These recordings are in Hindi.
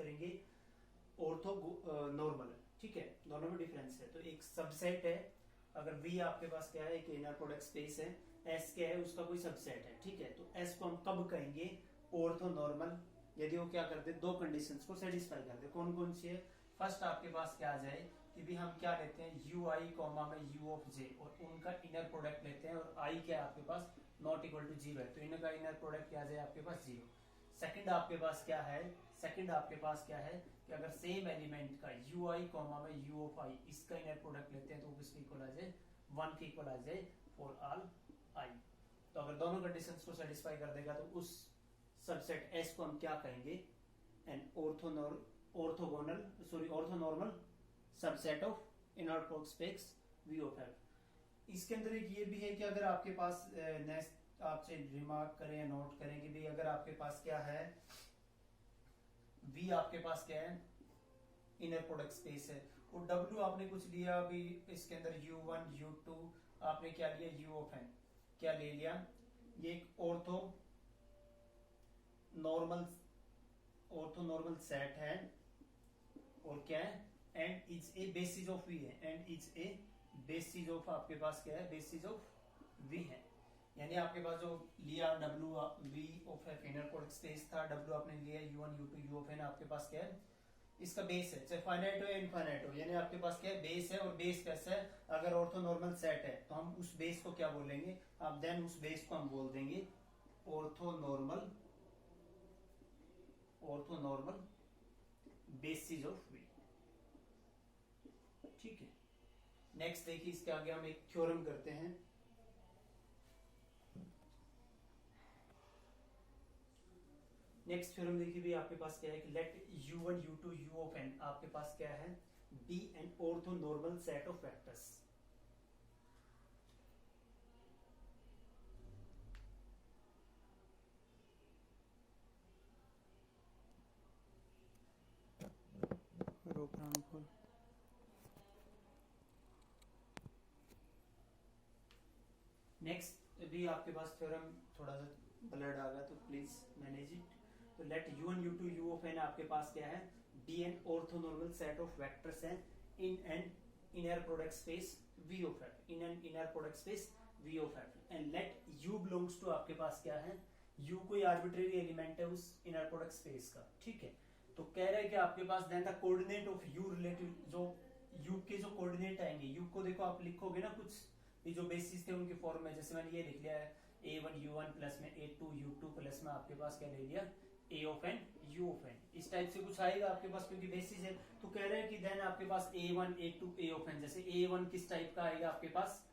करेंगे ऑर्थो नॉर्मल, ठीक है, दोनों में डिफरेंस है। तो एक सबसेट है, अगर V आपके पास क्या है, एक इनर प्रोडक्ट स्पेस है, S क्या है, उसका कोई सबसेट है, ठीक है। तो S को हम कब कहेंगे, ऑर्थो नॉर्मल, यदि वो क्या करते, दो कंडीशंस को सेटिस्फाई करते। कौन कौन सी है, फर्स्ट आपके पास क्या आ जाए कि भी हम क्या लेते हैं, UI कॉमा में U ऑफ J और उनका इनर प्रोडक्ट लेते हैं, और I क्या है आपके पास नॉट इक्वल टू 0 है, तो इनका इनर प्रोडक्ट क्या आ जाए आपके पास 0। सेकंड आपके पास क्या है, सेकंड आपके पास क्या है कि अगर सेम एलिमेंट का UI कॉमा में U ऑफ I इसका इनर प्रोडक्ट लेते हैं तो किसके इक्वल आ जाए, 1 के इक्वल आ जाए फॉर ऑल I। तो अगर दोनों कंडीशंस को सेटिस्फाई कर देगा तो उस सबसेट S को हम क्या कहेंगे, N orthonormal subset of inner product space V of F। इसके अंदर एक ये भी है कि अगर आपके पास नेक्स्ट आपसे रिमार्क करें या नोट करें कि भाई अगर आपके पास क्या है, V आपके पास क्या है, इनर प्रोडक्ट स्पेस है, और W आपने कुछ लिया अभी इसके अंदर U1 U2 आपने क्या लिया, U ऑफ N क्या ले लिया, ये एक ऑर्थो नॉर्मल सेट है, और क्या है, and is a basis of V है, and is a basis of आपके पास क्या है, बेसिस ऑफ V है। यानी आपके पास जो लिया W V of F inner product space था, W आपने लिया U1 U2 U of N, आपके पास क्या है, इसका बेस है, चाहे फाइनाइट हो या इनफाइनाइट हो, यानी आपके पास क्या है, बेस है, और बेस कैसा है, अगर ऑर्थोनॉर्मल सेट है तो हम उस बेस को क्या बोलेंगे, अब देन उस बेस को हम बोल देंगे ऑर्थोनॉर्मल बेसिस ऑफ V, ठीक है। नेक्स्ट देखिए, इसके आगे हम एक थ्योरम करते हैं। नेक्स्ट थ्योरम देखिए भी आपके पास क्या है कि late U1 U2 U of N आपके पास क्या है, be an orthonormal set of vectors. Next भी आपके पास थ्योरम थोड़ा सा ब्लड आ गया तो प्लीज मैनेज इट। तो let U1 U2 U of N आपके पास क्या है, be an orthonormal set of vectors है in an inner product space V of F, in an inner product space V of F, and let U belongs to आपके पास क्या है, U कोई आर्बिट्रेरी एलिमेंट है उस इनर प्रोडक्ट स्पेस का, ठीक है। तो कह रहे हैं कि आपके पास then the coordinate of U relative, जो U के जो कोऑर्डिनेट आएंगे, U को देखो आप लिखोगे ना कुछ, ये जो बेसिस थे उनके फॉर्म में, जैसे मैंने ये लिख लिया है A1 U1 प्लस में A2 U2 प्लस में आपके पास क्या ले लिया, A of N U of N, इस टाइप से कुछ आएगा आपके पास क्योंकि बेसिस है। तो कह रहे हैं कि देन आपके पास A1 A2 A of N, जैसे A1 किस टाइप का आएगा आपके पास,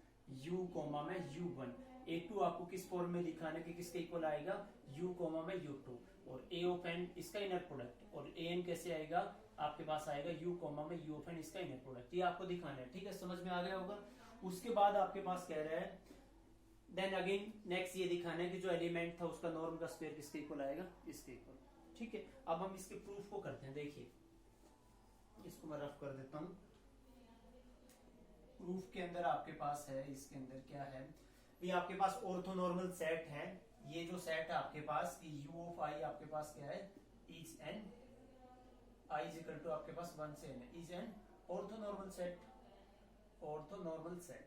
U कोमा में U1, A2 आपको किस फॉर्म में लिखाना कि किसके इक्वल आएगा, U कोमा में U2, और A ऑफ N इसका इनर प्रोडक्ट, और AN कैसे आएगा आपके पास आएगा U कोमा में U ऑफ N इसका इनर प्रोडक्ट, ये आपको दिखाना है, ठीक है, समझ में आ गया होगा। उसके बाद आपके पास कह रहा है देन अगेन नेक्स्ट ये दिखाना है कि जो एलिमेंट था उसका नॉर्म का स्क्वायर किसके इक्वल आएगा, इसके इक्वल, ठीक है। अब हम इसके प्रूफ को करते हैं, देखिए इसको मैं रफ कर देता हूं। प्रूफ के अंदर आपके पास है, इसके अंदर क्या है, ये आपके पास ऑर्थोनॉर्मल सेट है, ये जो सेट है आपके पास U ऑफ I आपके पास क्या है, is an I is equal to आपके पास 1 से n, is an orthonormal set.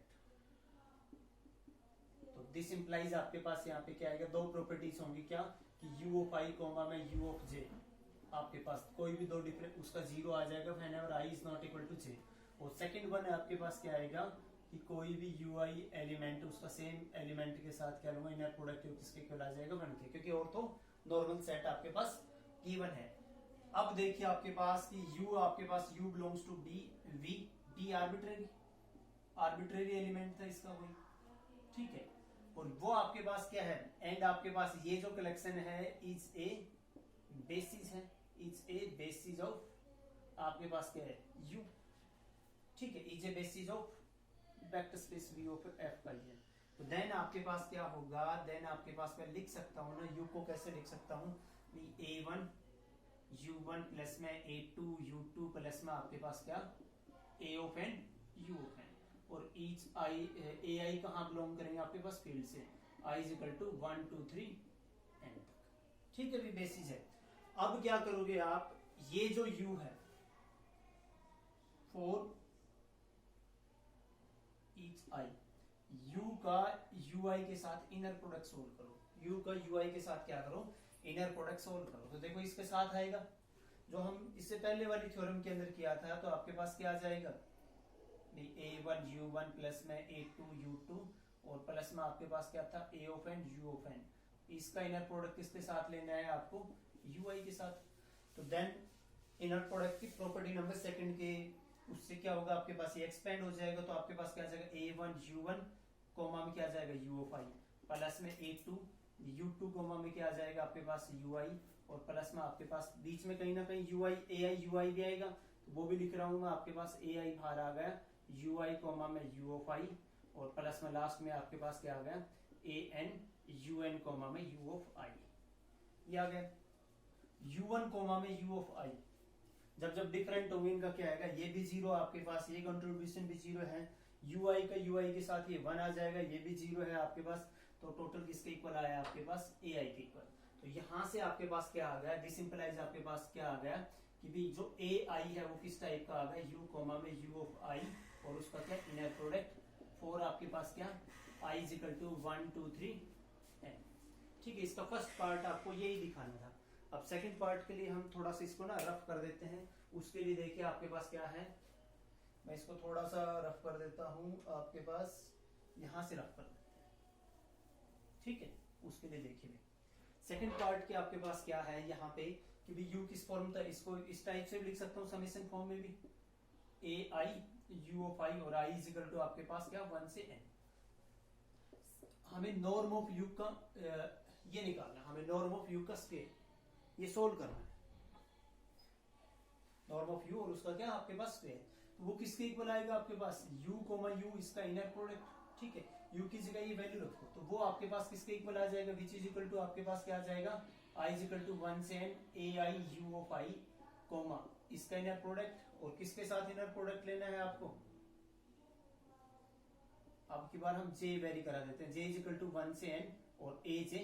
तो दिस इंप्लाइज आपके पास यहाँ पे क्या आएगा, दो प्रॉपर्टीज होंगी क्या, कि U ऑफ I कोमा में U ऑफ J, आपके पास कोई भी दो डिफरेंट उसका 0 आ जाएगा whenever I is not equal to J। और सेकंड वन है आपके पास क्या आएगा कि कोई भी UI एलिमेंट उसका सेम एलिमेंट के साथ क्या लूंगा, इनर प्रोडक्ट किसके इक्वल आ जाएगा 1 के, क्योंकि ऑर्थो नॉर्मल सेट आपके पास गिवन है। अब देखिए आपके पास कि U आपके पास U belongs to D arbitrary element था इसका कोई, ठीक है, और वो आपके पास क्या है, एंड आपके पास ये जो कलेक्शन है इज ए बेसिस है, इज ए बेसिस ऑफ आपके पास क्या है U, ठीक है, is a basis of vector space V of F का ये। तो देन आपके पास क्या होगा, देन आपके पास मैं लिख सकता हूं ना, U को कैसे लिख सकता हूं, A1 U1 प्लस में A2 U2 प्लस में आपके पास क्या A of N U of N, और ईच AI कहां बिलोंग करेंगे आपके पास फील्ड से, I is equal to 1 2 3 N तक, ठीक है, भी बेसिस है। अब क्या करोगे आप, ये जो u है फॉर ईच i, u का ui के साथ इनर प्रोडक्ट सोल्व करो, u का ui के साथ क्या करो, इनर प्रोडक्ट सोल्व करो। तो देखो इसके साथ आएगा जो हम इससे पहले वाली थ्योरम के अंदर किया था, तो आपके पास क्या आ जाएगा, a1u1 प्लस में a2u2 और प्लस में आपके पास क्या था a of n u of n। इसका इनर प्रोडक्ट किसके साथ लेना है आपको, ui के साथ। तो देन इनर प्रोडक्ट की प्रॉपर्टी नंबर सेकंड के उससे क्या होगा, आपके पास ये एक्सपेंड हो जाएगा, तो आपके पास क्या आ जाएगा a1u1 कोमा में क्या आ जाएगा u ऑफ i प्लस में a2u2 कोमा में क्या आ जाएगा आपके पास ui और प्लस में आपके पास बीच में कहीं ना कहीं ui ai ui भी आएगा, तो वो भी लिख रहा हूं मैं, आपके पास ai बाहर आ गया ui कोमा में u ऑफ i और प्लस में लास्ट में आपके पास क्या आ गया an un कोमा में u ऑफ i, ये आ गया u1 कोमा में u ऑफ i। जब जब डिफरेंट होंगे इनका क्या आएगा, ये भी जीरो आपके पास, ये कंट्रीब्यूशन भी जीरो है, ui का ui के साथ ये 1 आ जाएगा, ये भी जीरो है आपके पास, तो टोटल किसके इक्वल आया आपके पास ai के इक्वल। तो यहां से आपके पास क्या आ गया, दिस इंप्लाइज आपके पास क्या आ गया कि भी जो ai है वो किस टाइप का आ गया, u कोमा में u ऑफ i और उसका क्या इनर प्रोडक्ट फॉर आपके पास क्या i is equal to 1 2 3 n। ठीक है, इसका फर्स्ट पार्ट आपको यही दिखाना था। अब सेकंड पार्ट के लिए हम थोड़ा सा इसको ना रफ कर देते हैं, उसके लिए देखिए आपके पास क्या है, मैं इसको थोड़ा सा रफ कर देता हूं आपके पास, यहां से रफ कर देते हैं, ठीक है। उसके लिए देखिए सेकंड पार्ट के आपके पास क्या है यहाँ पे कि भी u किस फॉर्म था, इसको इस टाइप से भी लिख सकता हूँ समेशन फॉर्म में भी, ai u ऑफ i और i इज इक्वल टू आपके पास क्या 1 से n। हमें नॉर्म ऑफ u का ये निकालना, हमें नॉर्म ऑफ u का स्क्वायर ये सोल्व करना है, नॉर्म ऑफ u और उसका क्या आपके पास स्क्वायर, तो वो किसके इक्वल आएगा आपके पास u कोमा u इसका इनर प्रोडक्ट, ठीक है। u की जगह ये वैल्यू रखो, तो वो आपके पास किसके इक्वल आ जाएगा, विच इज इक्वल टू आपके पास क्या आ जाएगा i इज इक्वल टू 1 से n ai u of i comma इसका इनर प्रोडक्ट, और किसके साथ इनर प्रोडक्ट लेना है आपको, अब की बार हम j वेरी करा देते हैं, j इज इक्वल टू 1 से n और aj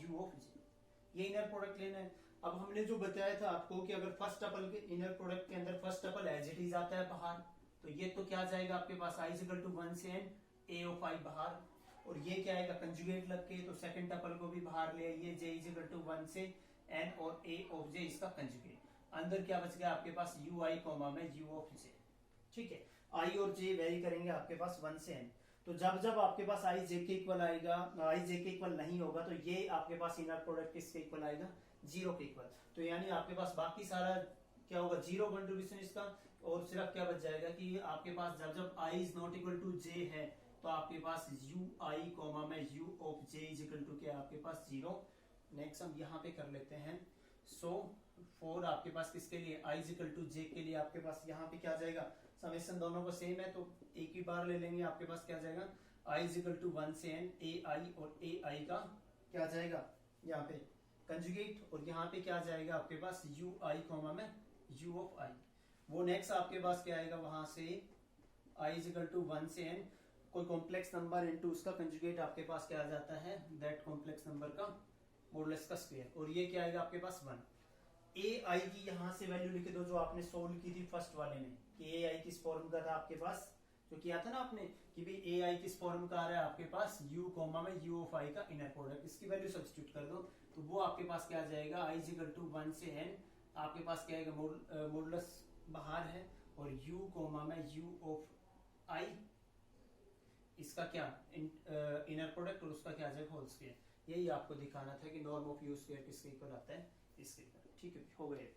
u ऑफ j, ये इनर प्रोडक्ट लेना है। अब हमने जो बताया था आपको कि अगर फर्स्ट टपल के इनर प्रोडक्ट के अंदर first tuple as it is आता है बाहर, तो ये तो क्या जाएगा आपके पास i इज इक्वल टू 1 से n a ऑफ i बाहर, और ये क्या आएगा कंजुगेट लग के, तो सेकंड टपल को भी बाहर ले आइए, j इज इक्वल टू 1 से n और a ऑफ j इसका कंजुगेट, अंदर क्या बच गया आपके पास ui कोमा में u ऑफ j, ठीक है। i और j वेरी करेंगे आपके पास 1 से n, तो जब जब आपके पास i j के इक्वल आएगा, i j के इक्वल नहीं होगा, तो ये आपके पास इनर प्रोडक्ट किसके इक्वल आएगा, जीरो के इक्वल। तो यानी आपके पास बाकी सारा क्या होगा, जीरो कंट्रीब्यूशन इसका, और सिर्फ क्या बच जाएगा कि आपके पास जब जब i is not equal to j है, तो आपके पास ui कोमा में u of j is equal to क्या आपके पास जीरो। नेक्स्ट हम यहाँ पे कर लेते हैं, सो फॉर आपके पास किसके लिए i is equal to j के लिए आपके पास यहाँ पे क्या आ जाएगा, समेशन दोनों को सेम है तो एक ही बार ले लेंगे, आपके पास क्या आ जाएगा i इज इक्वल टू 1 से n ai और ai का क्या आ जाएगा यहाँ पे कंजुगेट, और यहाँ पे क्या आ जाएगा आपके पास ui कोमा में u ऑफ i। वो नेक्स्ट आपके पास क्या आएगा, वहां से i इज इक्वल टू 1 से n कोई कॉम्प्लेक्स नंबर इनटू उसका कंजुगेट आपके पास क्या आ जाता है, दैट कॉम्प्लेक्स नंबर का मॉडुलस का स्क्वायर, और ये क्या आएगा आपके पास 1। ai की यहाँ से वैल्यू लिख दो जो आपने सोल्व की थी फर्स्ट वाले में, कि ai किस फॉर्म का था आपके पास, जो किया था ना आपने कि भाई ai किस फॉर्म का आ रहा है आपके पास u कोमा में u ऑफ i का इनर प्रोडक्ट, इसकी वैल्यू सब्स्टिट्यूट कर दो, तो वो आपके पास क्या आ जाएगा i इज इक्वल टू 1 से n, आपके पास क्या आएगा मॉडुलस बाहर है, और u कोमा में u ऑफ i इसका क्या इनर प्रोडक्ट, और उसका क्या आ जाएगा होल स्क्वायर। यही आपको दिखाना था कि नॉर्म ऑफ u स्क्वायर किसके इक्वल आता है, इसके इक्वल, ठीक है, हो गए।